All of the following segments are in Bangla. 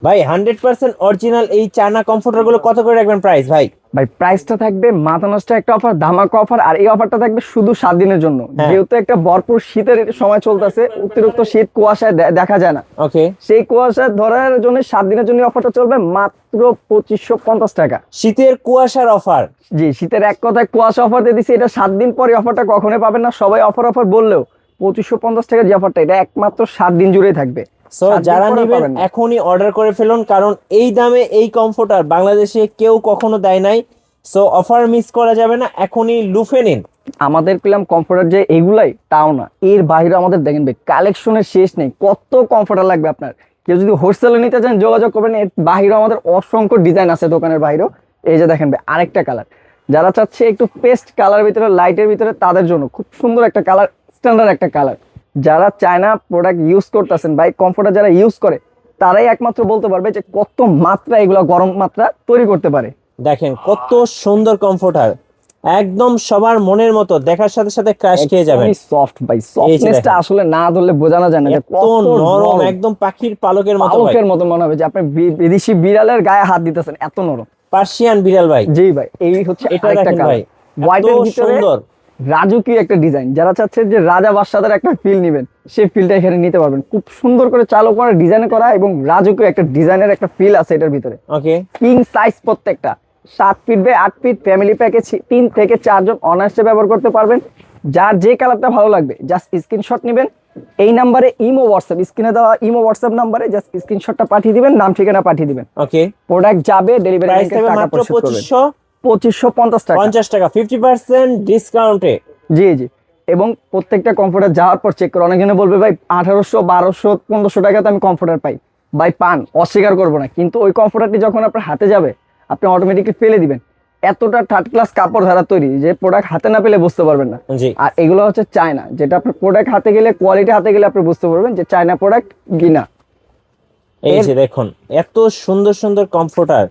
ভাই 100% অরিজিনাল এই চায়না কমফোর্টার গুলো কত করে রাখবেন প্রাইস ভাই? ভাই প্রাইসটা থাকবে মাথা নষ্ট একটা অফার, ধামাকা অফার। আর এই অফারটা থাকবে শুধু 7 দিনের জন্য, হ্যাঁ। যেহেতু একটা ভরপুর শীতের সময় চলতেছে, অতিরিক্ত শীত কুয়াশায় দেখা যায় না। ওকে। সেই কুয়াশা ধরার জন্য 7 দিনের জন্য অফারটা চলবে মাত্র 2550 টাকা। শীতের কুয়াশার অফার। জি, শীতের এক কথায় কুয়াশা অফার দিয়ে দিচ্ছি। এটা 7 দিন পরে অফারটা কখনোই পাবেন না। সবাই অফার অফার বললেও 2550 টাকার যে অফারটা, এটা একমাত্র 7 দিন জুড়েই থাকবে। সো 7 দিন যারা পরে নেবেন পাবেন না। এখনই অর্ডার করে ফেলুন, কারণ এই দামে এই কমফোর্টার বাংলাদেশে কেউ কখনো দেয় নাই। সো অফার মিস করা যাবে না, এখনই লুফে নিন। আমাদের পেলাম কমফোর্টার যে এগুলাই তাও না, এর বাইরে আমাদের দেখেন ভাই কালেকশনের শেষ নেই। কত কমফোর্টার লাগবে আপনার, কেউ যদি হোলসেলে নিতে চান যোগাযোগ করবেন। এর বাইরেও আমাদের অসংখ্য ডিজাইন আছে দোকানের বাইরেও। এই যে দেখেন ভাই আরেকটা কালার, যারা চাচ্ছে একটু পেস্ট কালার ভিতরে, লাইটের ভিতরে, তাদের জন্য খুব সুন্দর একটা কালার, স্ট্যান্ডার্ড একটা কালার। যারা চায়না প্রোডাক্ট ইউজ করতেছেন ভাই, কমফোর্টার যারা ইউজ করে তারাই একমাত্র বলতে পারবে যে কত মাত্রা এগুলো গরম মাত্রা তৈরি করতে পারে। দেখেন কত সুন্দর কমফোর্টার, একদম সবার মনের মতো, দেখার সাথে সাথে ক্রাশ খেয়ে যাবেন। সফট ভাই, এই যে সফটনেসটা দেখেন। আসলে না ধরলে বোঝানো যায় না যে এত নরম, একদম পাখির পালকের মতো ভাই। পালকের মতো মনে হবে যে আপনি বিদেশি বিড়ালের গায়ে হাত দিতেছেন, এত নরম। পার্সিয়ান বিড়াল ভাই। জি ভাই, এই হচ্ছে এটা আরেকটা দেখেন কালার, ভাই, হোয়াইটের এত ভিতরে সুন্দর। রাজকীয় একটা ডিজাইন। যারা চাচ্ছে যে রাজা বাদশাদের একটা ফিল নেবেন, সেই ফিলটা এখানে নিতে পারবেন। খুব সুন্দর করে চালু করা, ডিজাইন করা এবং রাজকীয় একটা ডিজাইনের একটা ফিল আছে এটার ভিতরে। ওকে। কিং সাইজ প্রত্যেকটা, 7 feet by 8 feet, family package 3 থেকে 4 জন অনায়াসে ব্যবহার করতে পারবেন। যার যে কালারটা ভালো লাগবে জাস্ট স্ক্রিনশট নেবেন, এই নাম্বারে ইমো হোয়াটসঅ্যাপ, স্ক্রিনে দেওয়া ইমো হোয়াটসঅ্যাপ নাম্বারে জাস্ট স্ক্রিনশটটা পাঠিয়ে দিবেন, নাম ঠিকানা পাঠিয়ে দিবেন। ওকে। প্রোডাক্ট যাবে, ডেলিভারি প্রাইস থাকবে টাকা মাত্র পরিশোধ করবেন 2550 2550 টাকা। টাকা, 50% ডিসকাউন্টে। জি জি। এবং প্রত্যেকটা কমফোর্টার যাওয়ার পর চেক করে অনেকজনে বলবে ভাই 1800 1200 1500 টাকাতে আমি কমফোর্টার পাই। ভাই পান, অস্বীকার করবো না, কিন্তু ওই কমফোর্টারটি যখন আপনার হাতে যাবে আপনি অটোমেটিকলি ফেলে দিবেন। এতটা থার্ড ক্লাস কাপড় ধারা তৈরি যে প্রোডাক্ট হাতে না পেলে বুঝতে পারবেন না। জি। আর এগুলো হচ্ছে চায়না, যেটা আপনার প্রোডাক্ট হাতে গেলে, কোয়ালিটি হাতে গেলে আপনি বুঝতে পারবেন যে চায়না প্রোডাক্ট কিনা। এই যে দেখুন এত সুন্দর সুন্দর কমফোর্টার,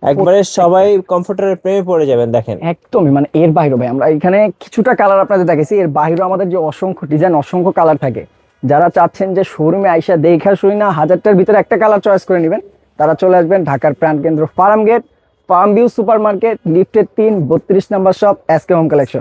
একবারে সবাই কমফোর্টারের প্রেমে পড়ে যাবেন। দেখেন একদমই, মানে এর বাইরে ভাই আমরা এখানে কিছুটা কালার আপনাদের দেখেছি, এর বাইরেও আমাদের যে অসংখ্য ডিজাইন, অসংখ্য কালার থাকে। যারা চাচ্ছেন যে শোরুমে আইসা দেখা শুই না 1000টার ভিতরে একটা কালার চয়েস করে নেবেন, তারা চলে আসবেন ঢাকার প্রাণকেন্দ্র farm gate, farm view super market, লিফটের 3 32 number shop, SK home collection.